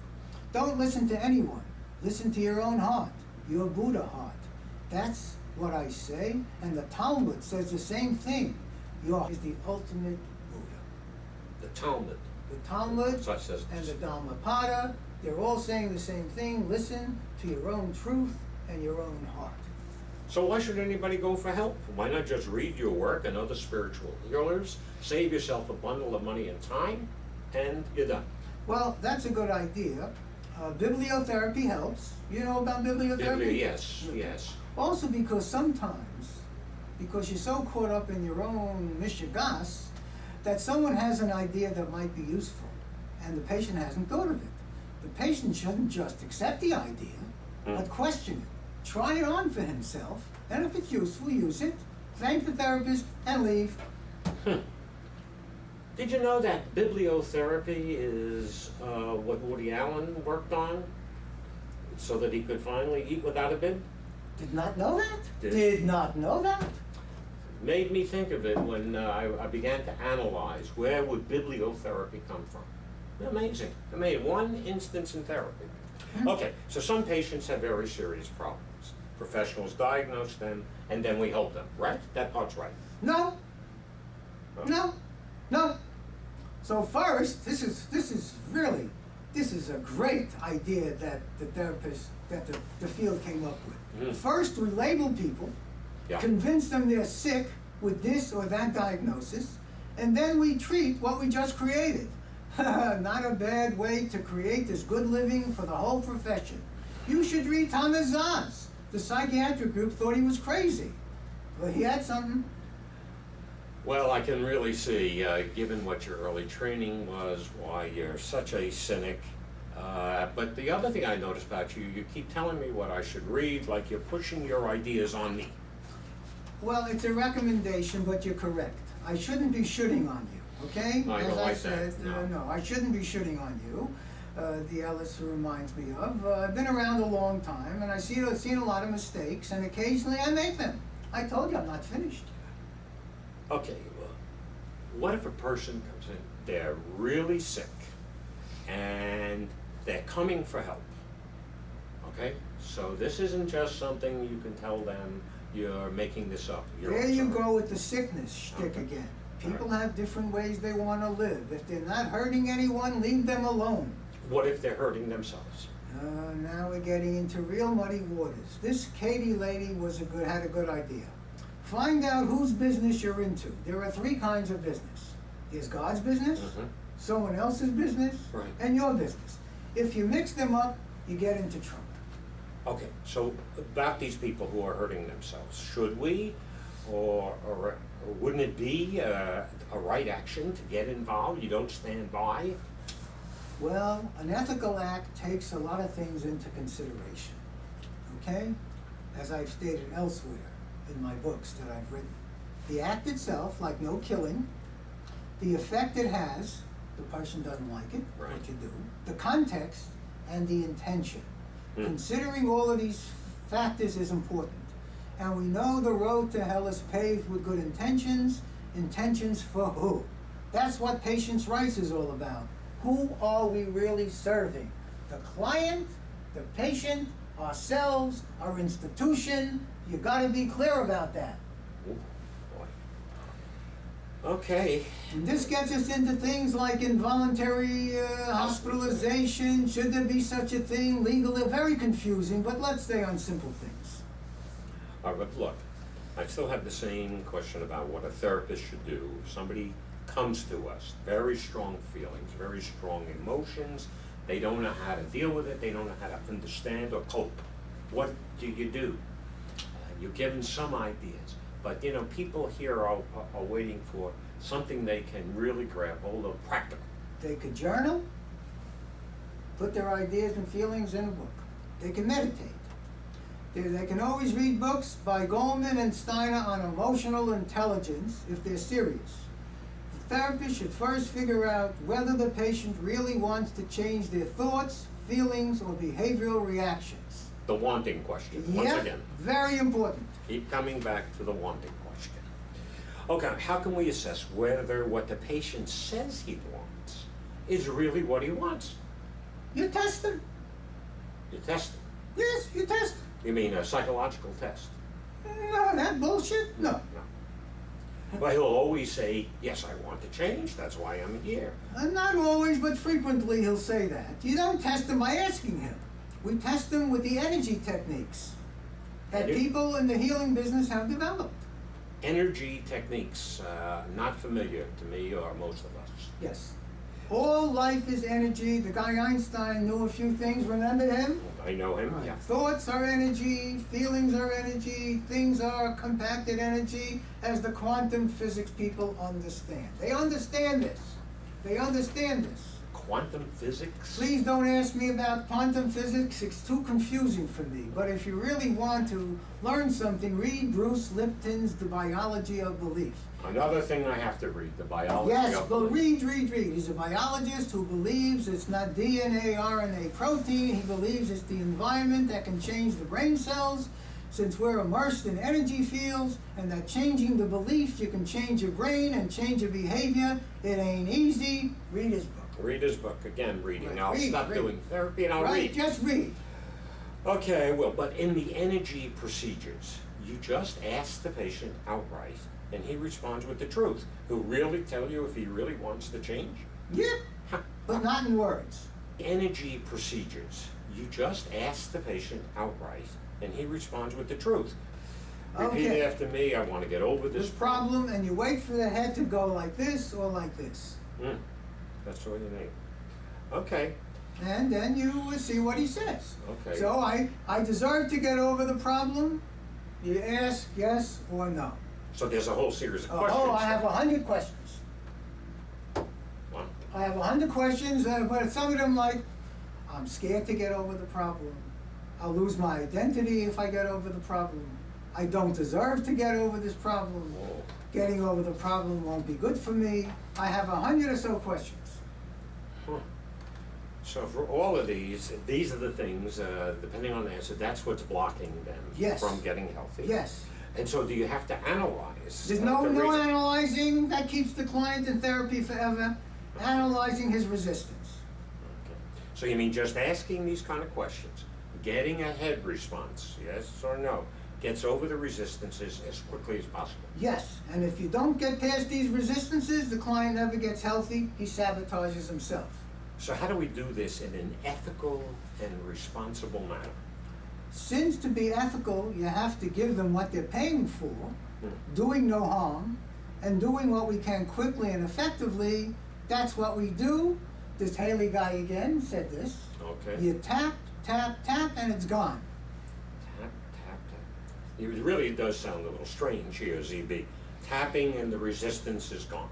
Don't listen to anyone. Listen to your own heart, your Buddha heart. That's what I say, and the Talmud says the same thing. Your is the ultimate Buddha. The Talmud. The Talmud Such as and the Dhammapada, they're all saying the same thing. Listen to your own truth and your own heart. So why should anybody go for help? Why not just read your work and other spiritual healers, save yourself a bundle of money and time, and you're done? Well, that's a good idea. Bibliotherapy helps. You know about bibliotherapy? Yes, yes. Also because sometimes, because you're so caught up in your own mishigas, that someone has an idea that might be useful, and the patient hasn't thought of it. The patient shouldn't just accept the idea, but question it. Try it on for himself, and if it's useful, use it. Thank the therapist and leave. Did you know that bibliotherapy is what Woody Allen worked on so that he could finally eat without a bib? Did not know that? Did not know that? Made me think of it when I began to analyze where would bibliotherapy come from. Amazing. I made one instance in therapy. Okay, so some patients have very serious problems. Professionals diagnose them, and then we help them, right? That part's right. No. No. So first, this is a great idea that the field came up with. First, we label people, convince them they're sick with this or that diagnosis, and then we treat what we just created. Not a bad way to create this good living for the whole profession. You should read Thomas Zaz. The psychiatric group thought he was crazy, but he had something. Well, I can really see, given what your early training was, why you're such a cynic. But the other thing I noticed about you, you keep telling me what I should read, like you're pushing your ideas on me. Well, it's a recommendation, but you're correct. I shouldn't be shooting on you, okay? I don't like that. No, I shouldn't be shooting on you. The Ellis reminds me of. I've been around a long time, and I've seen a lot of mistakes, and occasionally I make them. I told you I'm not finished. Okay, well, what if a person comes in, they're really sick, and they're coming for help, okay? So this isn't just something you can tell them, you're making this up. There you go with the sickness shtick again. People have different ways they want to live. If they're not hurting anyone, leave them alone. What if they're hurting themselves? Now we're getting into real muddy waters. This Katie lady had a good idea. Find out whose business you're into. There are three kinds of business. There's God's business, someone else's business, and your business. If you mix them up, you get into trouble. Okay, so about these people who are hurting themselves, should we, or wouldn't it be a right action to get involved? You don't stand by? Well, an ethical act takes a lot of things into consideration, okay? As I've stated elsewhere in my books that I've written. The act itself, like no killing, the effect it has, the person doesn't like it, Right. what you do, the context, and the intention. Hmm. Considering all of these factors is important. And we know the road to hell is paved with good intentions. Intentions for who? That's what patients' rights is all about. Who are we really serving? The client, the patient, ourselves, our institution? You gotta be clear about that. Ooh, boy. Okay. And this gets us into things like involuntary hospitalization. Should there be such a thing? Legal, they're very confusing, but let's stay on simple things. But look, I still have the same question about what a therapist should do. If somebody comes to us, very strong feelings, very strong emotions, they don't know how to deal with it, they don't know how to understand or cope. What do? You give them some ideas, but you know, people here are waiting for something they can really grab hold of, practical. They could journal, put their ideas and feelings in a book. They can meditate. They can always read books by Goldman and Steiner on emotional intelligence if they're serious. The therapist should first figure out whether the patient really wants to change their thoughts, feelings, or behavioral reactions. The wanting question, once again. Very important. Keep coming back to the wanting question. Okay, how can we assess whether what the patient says he wants is really what he wants? You test them. You test it. Yes, you test them. You mean a psychological test? No, that bullshit? No. No. Well, he'll always say, yes, I want to change, that's why I'm here. Not always, but frequently he'll say that. You don't test him by asking him. We test him with the energy techniques that people in the healing business have developed. Energy techniques, not familiar to me or most of us. Yes. All life is energy. The guy Einstein knew a few things. Remember him? I know him, yeah. Thoughts are energy, feelings are energy, things are compacted energy, as the quantum physics people understand. They understand this. They understand this. Quantum physics? Please don't ask me about quantum physics. It's too confusing for me. But if you really want to learn something, read Bruce Lipton's The Biology of Belief. Another thing I have to read, the biology Yes, of but belief. read. He's a biologist who believes it's not DNA, RNA, protein. He believes it's the environment that can change the brain cells, since we're immersed in energy fields, and that changing the beliefs, you can change your brain and change your behavior. It ain't easy. Read his book. Read his book, again, reading. Right, I'll stop doing therapy and I'll read. Just read. Okay, well, but in the energy procedures, you just ask the patient outright, and he responds with the truth. He'll really tell you if he really wants to change. Yep, but not in words. Energy procedures, you just ask the patient outright, and he responds with the truth. Repeat Okay. after me, I want to get over this This problem, and you wait for the head to go like this or like this. That's all you need. Okay. And then you will see what he says. Okay. So I deserve to get over the problem. You ask yes or no. So there's a whole series of questions. Oh, I have 100 questions. What? I have 100 questions, but some of them like, I'm scared to get over the problem. I'll lose my identity if I get over the problem. I don't deserve to get over this problem. Whoa. Getting over the problem won't be good for me. I have 100 or so questions. Huh. So for all of these are the things, depending on the answer, that's what's blocking them from getting healthy. Yes. And so do you have to analyze? There's no analyzing. That keeps the client in therapy forever. Analyzing his resistance. Okay. So you mean just asking these kind of questions, getting a head response, yes or no, gets over the resistances as quickly as possible? Yes, and if you don't get past these resistances, the client never gets healthy. He sabotages himself. So how do we do this in an ethical and responsible manner? Since to be ethical, you have to give them what they're paying for, doing no harm, and doing what we can quickly and effectively. That's what we do. This Haley guy again said this. Okay. You tap tap, tap, and it's gone. Tap, tap, tap. It really does sound a little strange here, ZB. Tapping and the resistance is gone.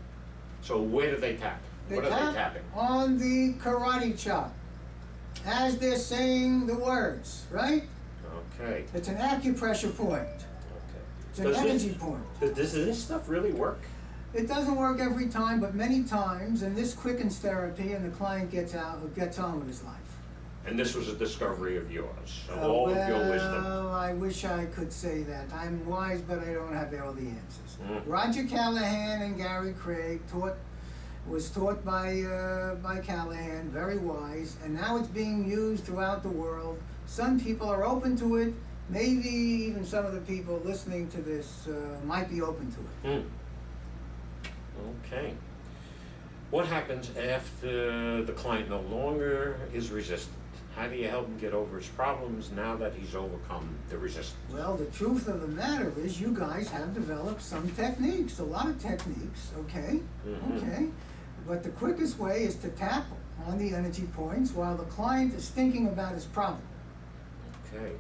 So where do they tap? What are they tapping? On the karate chop, as they're saying the words, right? Okay. It's an acupressure point. Okay. It's an energy point. Does this stuff really work? It doesn't work every time, but many times, and this quickens therapy, and the client gets on with his life. And this was a discovery of yours, of all of your wisdom. Well, I wish I could say that. I'm wise, but I don't have all the answers. Mm. Roger Callahan and Gary Craig was taught by Callahan, very wise, and now it's being used throughout the world. Some people are open to it. Maybe even some of the people listening to this might be open to it. Mm. Okay. What happens after the client no longer is resistant? How do you help him get over his problems now that he's overcome the resistance? Well, the truth of the matter is you guys have developed some techniques, a lot of techniques, okay? Mm-hmm. Okay. But the quickest way is to tap on the energy points while the client is thinking about his problem. Okay.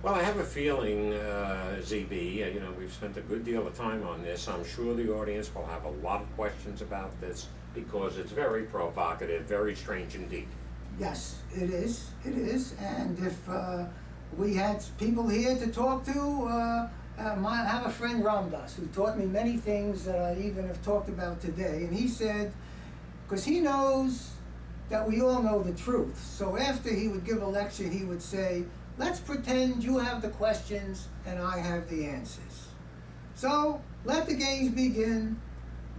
Well, I have a feeling, ZB, we've spent a good deal of time on this. I'm sure the audience will have a lot of questions about this because it's very provocative, very strange indeed. Yes, it is. It is. And if we had people here to talk to, I have a friend, Ramdas, who taught me many things that I even have talked about today. And he said, because he knows that we all know the truth. So after he would give a lecture, he would say, let's pretend you have the questions and I have the answers. So let the games begin.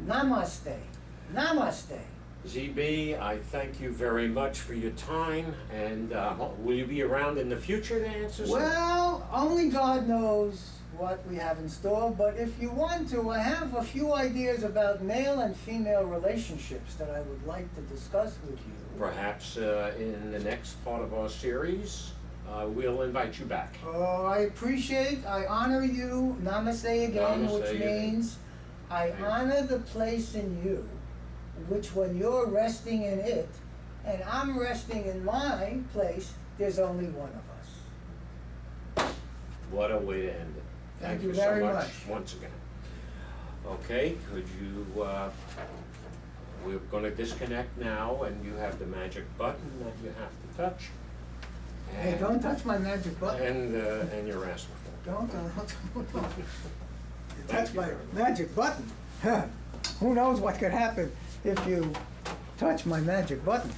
Namaste. Namaste. ZB, I thank you very much for your time, and will you be around in the future to answer some? Well, only God knows what we have in store, but if you want to, I have a few ideas about male and female relationships that I would like to discuss with you. Perhaps in the next part of our series, we'll invite you back. Oh, I appreciate, I honor you, namaste again, Namaste which means I honor the place in you, which when you're resting in it, and I'm resting in my place, there's only one of us. What a way to end it. Thank you so very much much. once again. Okay, could you, we're going to disconnect now, and you have the magic button that you have to touch. Hey, don't touch my magic button. And your asking for. Don't. You touch my very much. magic button. Who knows what could happen if you touch my magic button.